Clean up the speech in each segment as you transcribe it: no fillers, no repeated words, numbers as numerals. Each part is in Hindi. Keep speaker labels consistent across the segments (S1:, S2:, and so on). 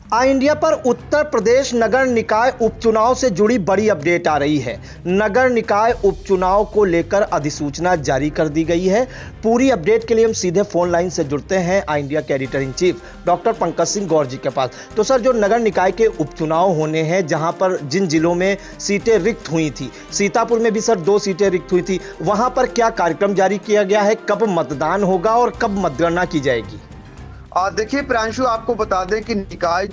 S1: इंडिया पर उत्तर प्रदेश नगर निकाय उपचुनाव से जुड़ी बड़ी अपडेट आ रही है। नगर निकाय उपचुनाव को लेकर अधिसूचना जारी कर दी गई है। पूरी अपडेट के लिए हम सीधे फोन लाइन से जुड़ते हैं इंडिया के editor in chief doctor Pankaj Singh Gaur ji के पास। तो सर, जो नगर निकाय के उपचुनाव होने हैं, जहां पर जिन जिलों में सीटें रिक्त हुई थी, सीतापुर में भी सर 2 सीटें रिक्त हुई थी, वहां पर क्या कार्यक्रम जारी किया गया है, कब मतदान होगा और कब मतगणना की जाएगी?
S2: देखिए प्रांशु, आपको बता दें कि निकाय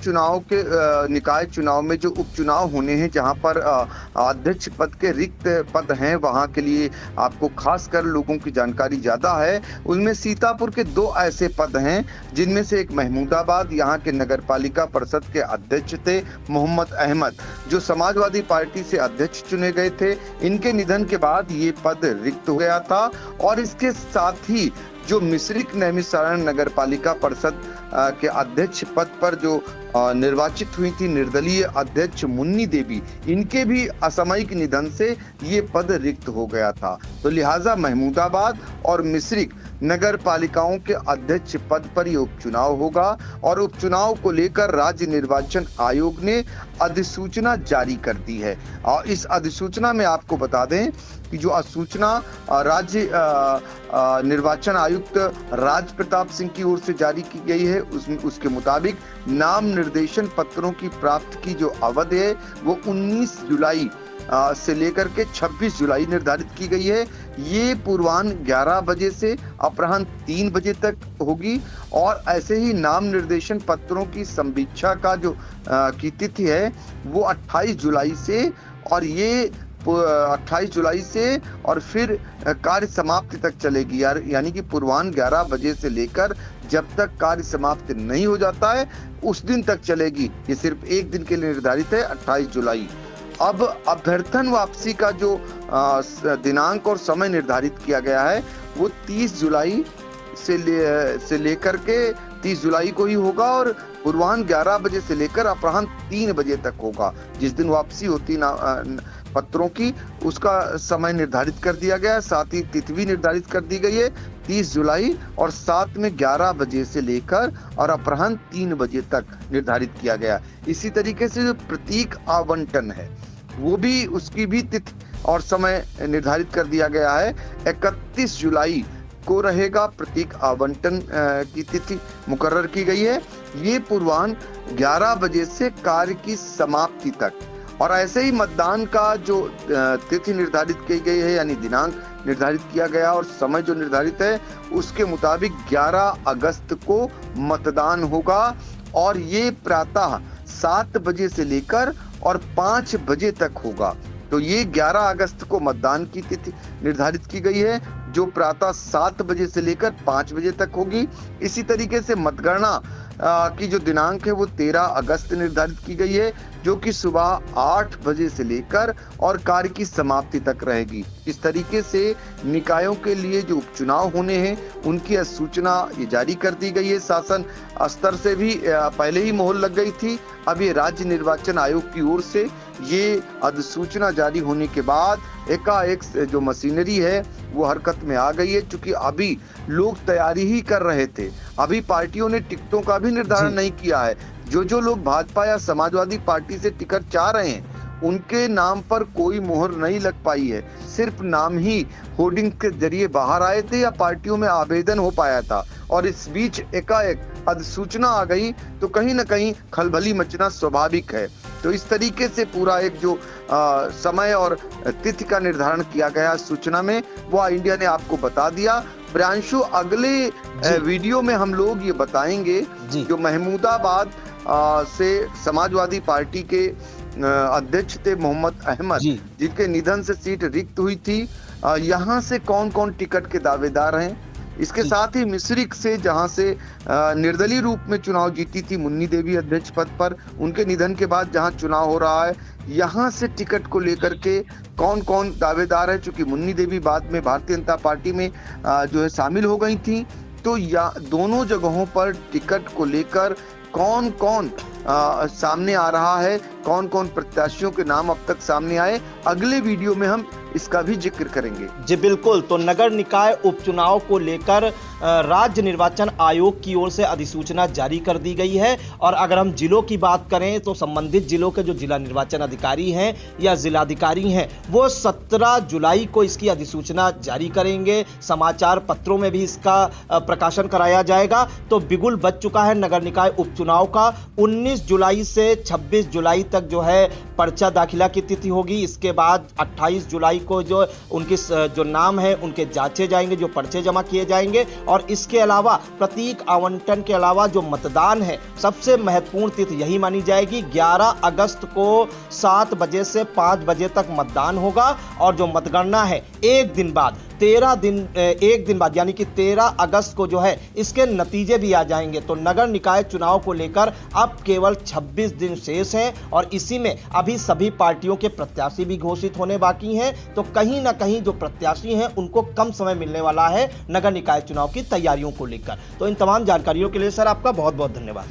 S2: चुनाव में जो उपचुनाव होने हैं, जहां पर अध्यक्ष पद के रिक्त पद हैं, वहां के लिए आपको खासकर लोगों की जानकारी ज्यादा है। उनमें सीतापुर के 2 ऐसे पद हैं, जिनमें से एक महमूदाबाद, यहाँ के नगरपालिका परिषद के अध्यक्ष थे मोहम्मद अहमद, जो समाजवादी पार्टी से अध्यक्ष चुने गए थे। इनके निधन के बाद ये पद रिक्त हो गया था। और इसके साथ ही जो मिश्रिक नैमिषारण्य नगर पालिका परिषद के अध्यक्ष पद पर जो निर्वाचित हुई थी निर्दलीय अध्यक्ष मुन्नी देवी, इनके भी असामयिक निधन से ये पद रिक्त हो गया था। तो लिहाजा महमूदाबाद और मिश्रिक नगर पालिकाओं के अध्यक्ष पद पर ये उपचुनाव होगा। और उपचुनाव को लेकर राज्य निर्वाचन आयोग ने अधिसूचना जारी कर दी है। और इस अधिसूचना में आपको बता दें कि जो अधिसूचना राज्य निर्वाचन आयुक्त राज प्रताप सिंह की ओर से जारी की गई है, उसके मुताबिक नाम निर्देशन पत्रों की प्राप्ति की जो अवधि है वो 19 जुलाई से लेकर के 26 जुलाई निर्धारित की गई है। ये पूर्वाह्न 11 बजे से अपराह्न 3 बजे तक होगी। और ऐसे ही नाम निर्देशन पत्रों की संवीक्षा का जो की तिथि है वो 28 जुलाई से, और ये 28 जुलाई से और फिर कार्य समाप्ति तक चलेगी, यानी कि पूर्वाह्न 11 बजे से लेकर जब तक कार्य समाप्त नहीं हो जाता है उस दिन तक चलेगी। ये सिर्फ एक दिन के लिए निर्धारित है, 28 जुलाई। अब अभ्यर्थन वापसी का जो दिनांक और समय निर्धारित किया गया है वो 30 जुलाई से लेकर के 30 जुलाई को ही होगा, और पूर्वाह्न 11 बजे से लेकर अपराह्न 3 बजे तक होगा। जिस दिन वापसी होती पत्रों की, उसका समय निर्धारित कर दिया गया है। साथ ही तिथि भी निर्धारित कर दी गई है, 30 जुलाई, और साथ में 11 बजे से लेकर और अपराह्न 3 बजे तक निर्धारित किया गया। इसी तरीके से जो प्रतीक आवंटन है वो भी, उसकी भी तिथि और समय निर्धारित कर दिया गया है। 31 जुलाई को रहेगा प्रतीक आवंटन की तिथि मुकर्रर की गई है। ये पूर्वाह्न 11 बजे से कार्य की समाप्ति तक। और ऐसे ही मतदान का जो तिथि निर्धारित की गई है, यानी दिनांक निर्धारित किया गया और समय जो निर्धारित है, उसके मुताबिक 11 अगस्त को मतदान होगा। और ये प्रातः 7 बजे से लेकर और 5 बजे तक होगा। तो ये 11 अगस्त को मतदान की तिथि निर्धारित की गई है, जो प्रातः 7 बजे से लेकर 5 बजे तक होगी। इसी तरीके से मतगणना की जो दिनांक है वो 13 अगस्त निर्धारित की गई है, जो कि सुबह 8 बजे से लेकर और कार्य की समाप्ति तक रहेगी। इस तरीके से निकायों के लिए जो उपचुनाव होने हैं उनकी अधिसूचना ये जारी कर दी गई है। शासन स्तर से भी पहले ही मोहर लग गई थी। अब ये राज्य निर्वाचन आयोग की ओर से ये अधिसूचना जारी होने के बाद एकाएक जो मशीनरी है वो हरकत में आ गई है। चूंकि अभी लोग तैयारी ही कर रहे थे, अभी पार्टियों ने टिकटों का भी निर्धारण नहीं किया है। जो लोग भाजपा या समाजवादी पार्टी से टिकट चाह रहे हैं उनके नाम पर कोई मोहर नहीं लग पाई है। सिर्फ नाम ही होर्डिंग के जरिए बाहर आए थे या पार्टियों में आवेदन हो पाया था। और इस बीच एकाएक अधिसूचना आ गई तो कहीं ना कहीं खलबली मचना स्वाभाविक है। तो इस तरीके से पूरा एक जो समय और तिथि का निर्धारण किया गया सूचना में, वो इंडिया ने आपको बता दिया। प्रियांशु, अगले वीडियो में हम लोग ये बताएंगे जो महमूदाबाद से समाजवादी पार्टी के अध्यक्ष थे मोहम्मद अहमद, जिनके निधन से सीट रिक्त हुई थी, यहाँ से कौन कौन टिकट के दावेदार हैं। इसके साथ ही मिश्रिक से, जहां से निर्दलीय रूप में चुनाव जीती थी मुन्नी देवी अध्यक्ष पद पर, उनके निधन के बाद जहां चुनाव हो रहा है, यहाँ से टिकट को लेकर के कौन कौन दावेदार है। चूंकि मुन्नी देवी बाद में भारतीय जनता पार्टी में जो है शामिल हो गई थी, तो दोनों जगहों पर टिकट को लेकर कौन कौन सामने आ रहा है, कौन कौन प्रत्याशियों के नाम अब तक सामने आए, अगले वीडियो में हम इसका भी जिक्र करेंगे।
S1: जी बिल्कुल। तो नगर निकाय उपचुनाव को लेकर राज्य निर्वाचन आयोग की ओर से अधिसूचना जारी कर दी गई है। और अगर हम जिलों की बात करें तो संबंधित जिलों के जो जिला निर्वाचन अधिकारी हैं या जिलाधिकारी हैं वो 17 जुलाई को इसकी अधिसूचना जारी करेंगे। समाचार पत्रों में भी इसका प्रकाशन कराया जाएगा। तो बिगुल बज चुका है नगर निकाय उपचुनाव का। 19 जुलाई से 26 जुलाई तक जो है पर्चा दाखिला की तिथि होगी। इसके बाद 28 जुलाई को जो उनके जो नाम है उनके जांचे जाएंगे, जो पर्चे जमा किए जाएंगे। और इसके अलावा प्रतीक आवंटन के अलावा जो मतदान है सबसे महत्वपूर्ण तिथि यही मानी जाएगी 11 अगस्त को 7 बजे से 5 बजे तक मतदान होगा। और जो मतगणना है एक दिन बाद यानी कि 13 अगस्त को जो है इसके नतीजे भी आ जाएंगे। तो नगर निकाय चुनाव को लेकर अब केवल 26 दिन शेष हैं और इसी में अभी सभी पार्टियों के प्रत्याशी भी घोषित होने बाकी हैं। तो कहीं ना कहीं जो प्रत्याशी हैं उनको कम समय मिलने वाला है नगर निकाय चुनाव की तैयारियों को लेकर। तो इन तमाम जानकारियों के लिए सर आपका बहुत बहुत धन्यवाद।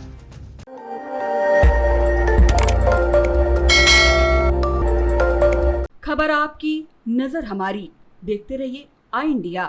S3: खबर आपकी, नजर हमारी। देखते रहिए आई इंडिया।